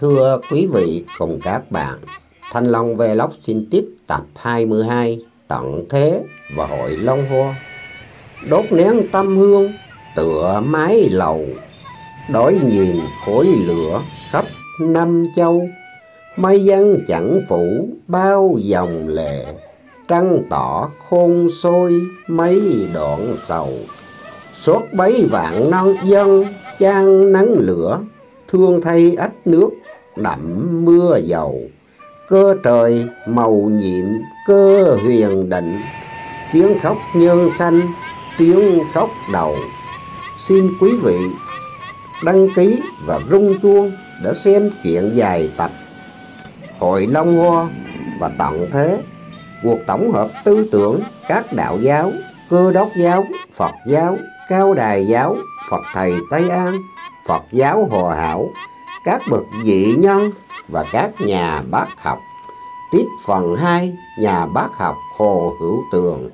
Thưa quý vị cùng các bạn, Thanh Long Vlog xin tiếp tập 22 Tận Thế và Hội Long Hoa. Đốt nén tâm hương tựa mái lầu, đói nhìn khói lửa khắp năm châu. Mây dân chẳng phủ bao dòng lệ, trăng tỏ khôn xôi mấy đoạn sầu. Suốt bấy vạn non dân chan nắng lửa, thương thay ách nước đậm mưa dầu. Cơ trời màu nhiệm cơ huyền định, tiếng khóc nhân sanh tiếng khóc đầu. Xin quý vị đăng ký và rung chuông để xem chuyện dài tập Hội Long Hoa và Tận Thế, cuộc tổng hợp tư tưởng các đạo giáo Cơ Đốc giáo, Phật giáo, Cao Đài giáo, Phật Thầy Tây An, Phật giáo Hòa Hảo, các bậc dị nhân và các nhà bác học. Tiếp phần 2, nhà bác học Hồ Hữu Tường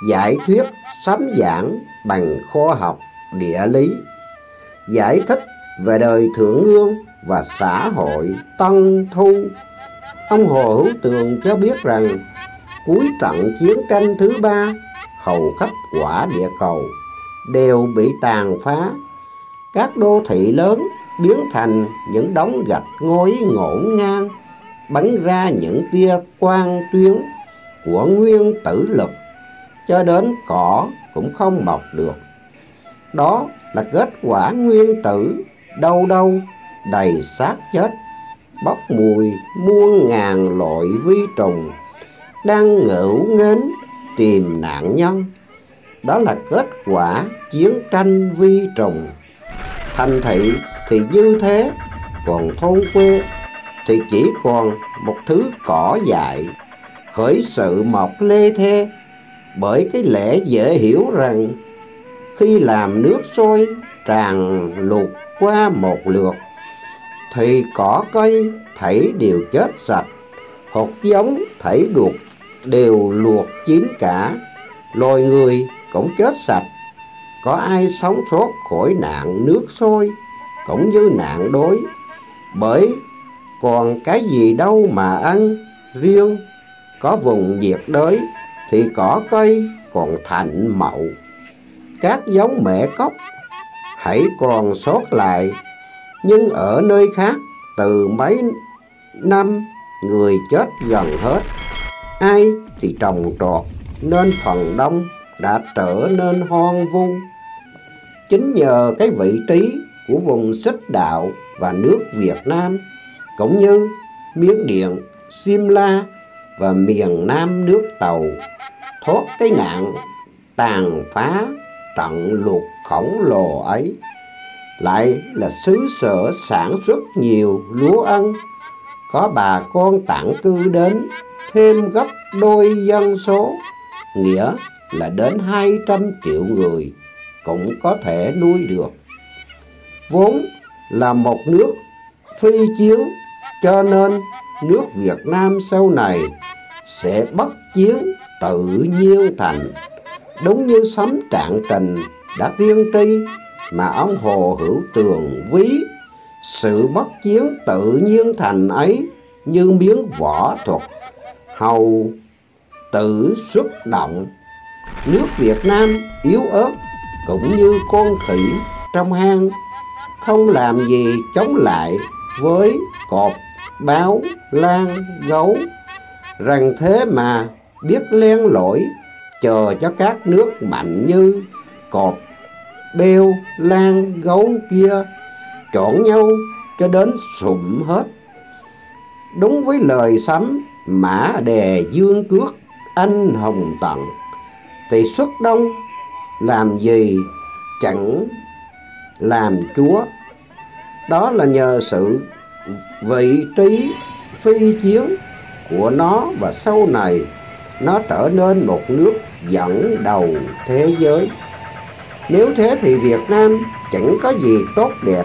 giải thuyết sấm giảng bằng khoa học địa lý, giải thích về đời Thượng Ương và xã hội Tân Thu. Ông Hồ Hữu Tường cho biết rằng cuối trận chiến tranh thứ 3, hầu khắp quả địa cầu đều bị tàn phá. Các đô thị lớn biến thành những đống gạch ngói ngổn ngang, bắn ra những tia quang tuyến của nguyên tử lực, cho đến cỏ cũng không mọc được. Đó là kết quả nguyên tử đâu đâu đầy xác chết, bốc mùi muôn ngàn loại vi trùng đang ngễu nghênh tìm nạn nhân. Đó là kết quả chiến tranh vi trùng. Thành thị thì như thế, còn thôn quê thì chỉ còn một thứ cỏ dại, khởi sự mọc lê thê. Bởi cái lẽ dễ hiểu rằng khi làm nước sôi tràn lụt qua một lượt thì cỏ cây thảy đều chết sạch, hột giống thảy đuột đều luộc chín cả, loài người cũng chết sạch. Có ai sống sót khỏi nạn nước sôi cũng như nạn đói, bởi còn cái gì đâu mà ăn. Riêng có vùng nhiệt đới thì cỏ cây còn thạnh mậu, các giống mẹ cóc hãy còn sót lại. Nhưng ở nơi khác từ mấy năm người chết gần hết, ai thì trồng trọt nên phần đông đã trở nên hoang vu. Chính nhờ cái vị trí của vùng Xích Đạo và nước Việt Nam, cũng như Miến Điện, Simla và miền Nam nước Tàu, thoát cái nạn tàn phá trận lụt khổng lồ ấy, lại là xứ sở sản xuất nhiều lúa ăn, có bà con tản cư đến thêm gấp đôi dân số, nghĩa là đến 200 triệu người cũng có thể nuôi được. Vốn là một nước phi chiến, cho nên nước Việt Nam sau này sẽ bất chiến tự nhiên thành. Đúng như Sấm Trạng Trình đã tiên tri mà ông Hồ Hữu Tường ví sự bất chiến tự nhiên thành ấy như miếng võ thuật, hầu tự xuất động. Nước Việt Nam yếu ớt cũng như con khỉ trong hang, không làm gì chống lại với cọp, báo, lan, gấu. Rằng thế mà biết len lỏi chờ cho các nước mạnh như cọp, beo, lan, gấu kia chọn nhau cho đến sụm hết. Đúng với lời Sấm Mã Đề Dương Cước anh hùng tận, thì xuất đông làm gì chẳng làm chúa. Đó là nhờ sự vị trí phi chiến của nó, và sau này nó trở nên một nước dẫn đầu thế giới. Nếu thế thì Việt Nam chẳng có gì tốt đẹp,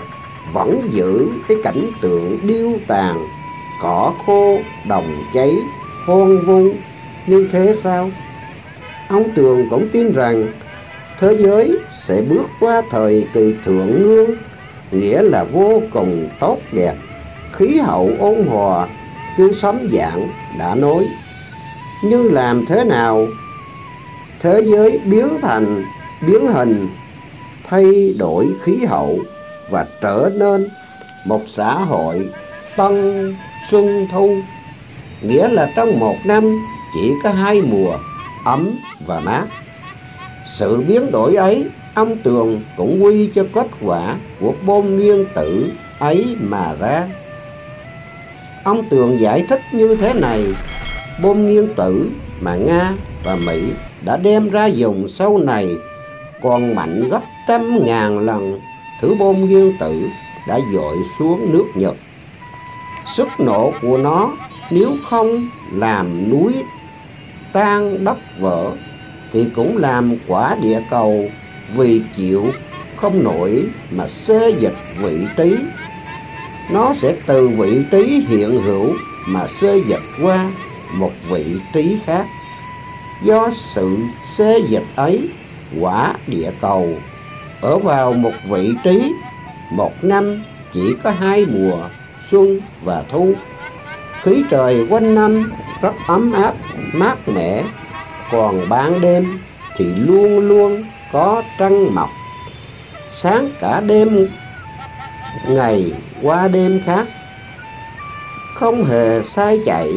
vẫn giữ cái cảnh tượng điêu tàn, cỏ khô, đồng cháy, hoang vu như thế sao? Ông Tường cũng tin rằng thế giới sẽ bước qua thời kỳ thượng ngương, nghĩa là vô cùng tốt đẹp, khí hậu ôn hòa như sấm giảng đã nói. Nhưng làm thế nào thế giới biến hình, thay đổi khí hậu và trở nên một xã hội tân xuân thu, nghĩa là trong một năm chỉ có 2 mùa ấm và mát. Sự biến đổi ấy ông Tường cũng quy cho kết quả của bom nguyên tử ấy mà ra. Ông Tường giải thích như thế này: bom nguyên tử mà Nga và Mỹ đã đem ra dùng sau này còn mạnh gấp trăm ngàn lần thứ bom nguyên tử đã dội xuống nước Nhật. Sức nổ của nó nếu không làm núi tan đất vỡ thì cũng làm quả địa cầu vì chịu không nổi mà xê dịch vị trí. Nó sẽ từ vị trí hiện hữu mà xê dịch qua một vị trí khác. Do sự xê dịch ấy, quả địa cầu ở vào một vị trí một năm chỉ có 2 mùa xuân và thu. Khí trời quanh năm rất ấm áp, mát mẻ, còn ban đêm thì luôn luôn có trăng mọc, sáng cả đêm ngày qua đêm khác, không hề sai chạy.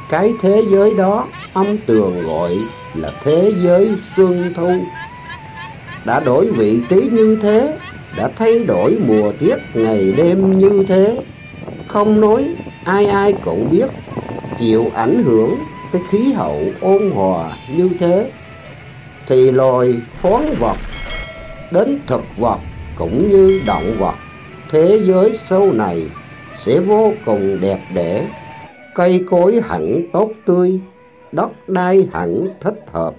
Cái thế giới đó ông Tường gọi là thế giới xuân thu. Đã đổi vị trí như thế, đã thay đổi mùa tiết ngày đêm như thế, không nói ai ai cũng biết, chịu ảnh hưởng cái khí hậu ôn hòa như thế, thì loài khoáng vật đến thực vật cũng như động vật, thế giới sau này sẽ vô cùng đẹp đẽ, cây cối hẳn tốt tươi, đất đai hẳn thích hợp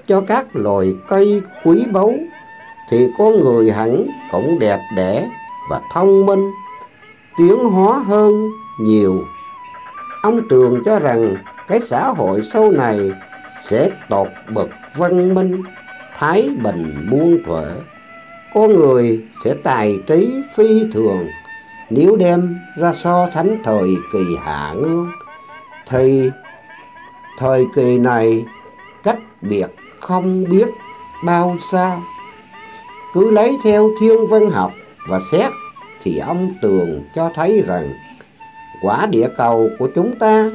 cho các loài cây quý báu, thì con người hẳn cũng đẹp đẽ và thông minh, tiến hóa hơn nhiều. Ông Tường cho rằng cái xã hội sau này sẽ tột bậc văn minh, thái bình muôn thuở. Con người sẽ tài trí phi thường. Nếu đem ra so sánh thời kỳ Hạ Ương thì thời kỳ này cách biệt không biết bao xa. Cứ lấy theo thiên văn học và xét thì ông Tường cho thấy rằng quả địa cầu của chúng ta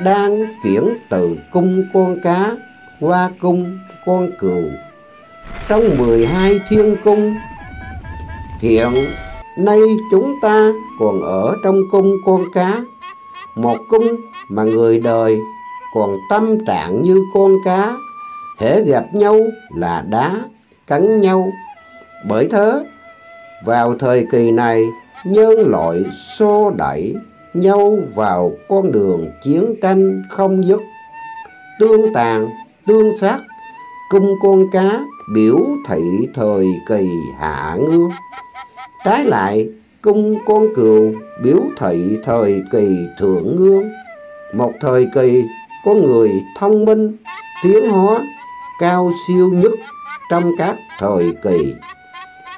đang chuyển từ cung con cá qua cung con cừu. Trong 12 thiên cung, hiện nay chúng ta còn ở trong cung con cá, một cung mà người đời còn tâm trạng như con cá, hễ gặp nhau là đá cắn nhau. Bởi thế, vào thời kỳ này, nhân loại xô đẩy nhau vào con đường chiến tranh không dứt, tương tàn tương sát. Cung con cá biểu thị thời kỳ Hạ Ương, trái lại cung con cừu biểu thị thời kỳ Thượng Ương, một thời kỳ có người thông minh tiến hóa cao siêu nhất trong các thời kỳ.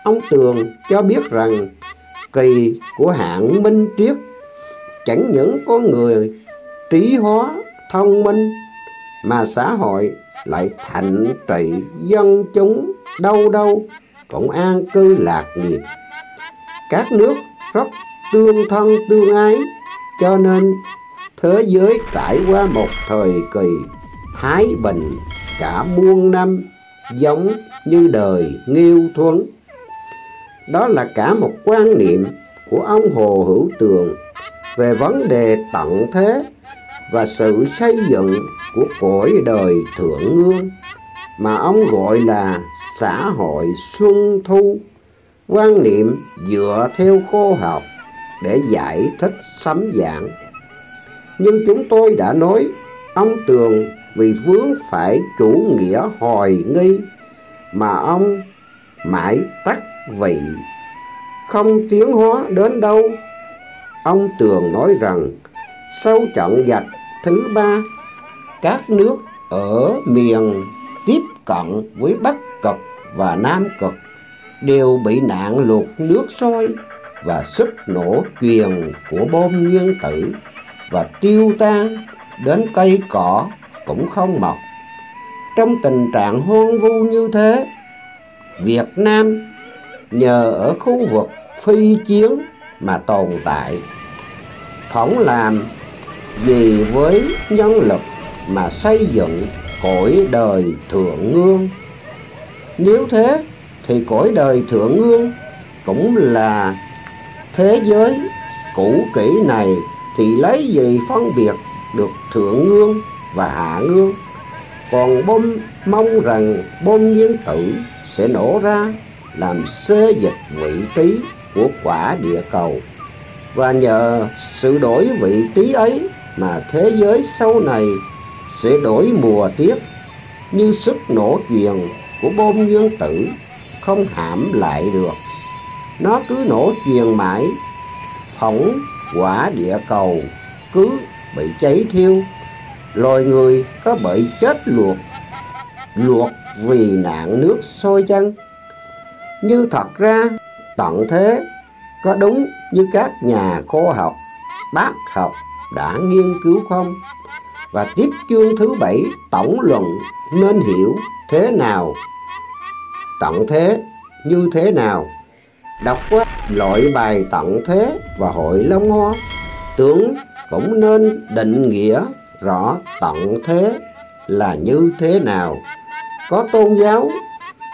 Ông Tường cho biết rằng kỳ của hạng minh triết chẳng những có người trí hóa thông minh, mà xã hội lại thạnh trị, dân chúng đâu đâu cũng an cư lạc nghiệp. Các nước rất tương thân tương ái, cho nên thế giới trải qua một thời kỳ thái bình cả muôn năm, giống như đời Nghiêu Thuấn. Đó là cả một quan niệm của ông Hồ Hữu Tường về vấn đề tận thế và sự xây dựng của cõi đời Thượng Ương, mà ông gọi là xã hội xuân thu. Quan niệm dựa theo khoa học để giải thích sấm giảng. Như chúng tôi đã nói, ông Tường vì vướng phải chủ nghĩa hoài nghi mà ông mãi tắc vị, không tiến hóa đến đâu. Ông Tường nói rằng sau trận giặc thứ 3, các nước ở miền tiếp cận với Bắc Cực và Nam Cực đều bị nạn lụt nước sôi, và sức nổ truyền của bom nguyên tử và tiêu tan đến cây cỏ cũng không mọc. Trong tình trạng hoang vu như thế, Việt Nam nhờ ở khu vực phi chiến mà tồn tại. Phỏng làm gì với nhân lực mà xây dựng cõi đời thượng ngương? Nếu thế thì cõi đời thượng ngương cũng là thế giới cũ kỹ này, thì lấy gì phân biệt được thượng ngương và hạ ngương? Còn mong rằng bom nguyên tử sẽ nổ ra làm xê dịch vị trí của quả địa cầu, và nhờ sự đổi vị trí ấy mà thế giới sau này sẽ đổi mùa tiết, như sức nổ truyền của bom nguyên tử không hãm lại được. Nó cứ nổ truyền mãi, phỏng quả địa cầu cứ bị cháy thiêu, loài người có bị chết luộc vì nạn nước sôi chăng? Như thật ra tận thế có đúng như các nhà khoa học, bác học đã nghiên cứu không? Và tiếp chương thứ 7 tổng luận nên hiểu thế nào tận thế như thế nào? Đọc qua loại bài tận thế và hội Long Hoa, tưởng cũng nên định nghĩa rõ tận thế là như thế nào. Có tôn giáo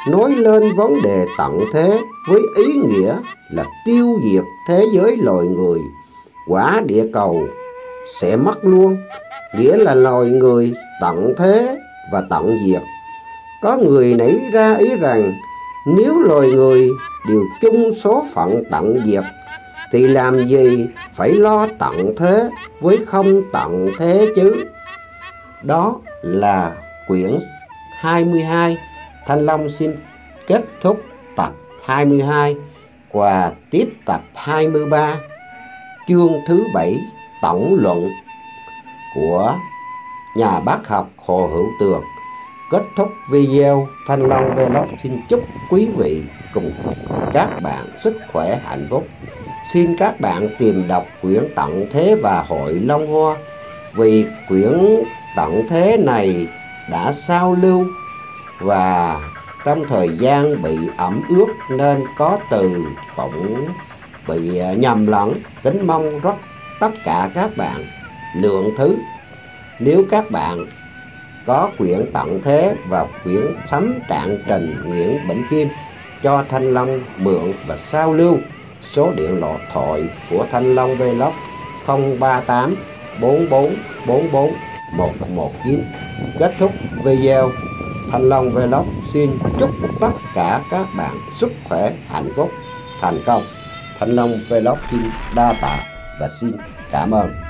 nói lên vấn đề tận thế với ý nghĩa là tiêu diệt thế giới loài người, quả địa cầu sẽ mất luôn, nghĩa là loài người tận thế và tận diệt. Có người nảy ra ý rằng nếu loài người đều chung số phận tận diệt thì làm gì phải lo tận thế với không tận thế chứ? Đó là quyển 22. Thanh Long xin kết thúc tập 22 và tiếp tập 23 chương thứ 7 tổng luận của nhà bác học Hồ Hữu Tường. Kết thúc video, Thanh Long Vlog xin chúc quý vị cùng các bạn sức khỏe hạnh phúc. Xin các bạn tìm đọc quyển Tận Thế và Hội Long Hoa, vì quyển Tận Thế này đã sao lưu và trong thời gian bị ẩm ướt nên có từ cũng bị nhầm lẫn. Kính mong tất cả các bạn lượng thứ. Nếu các bạn có quyển Tận Thế và quyển Sấm Trạng Trình Nguyễn Bỉnh Kim cho Thanh Long mượn và sao lưu, số điện thoại của Thanh Long Vlog 038 44 44 119. Kết thúc video, Thanh Long Vlog xin chúc tất cả các bạn sức khỏe, hạnh phúc, thành công. Thanh Long Vlog xin đa tạ và xin cảm ơn.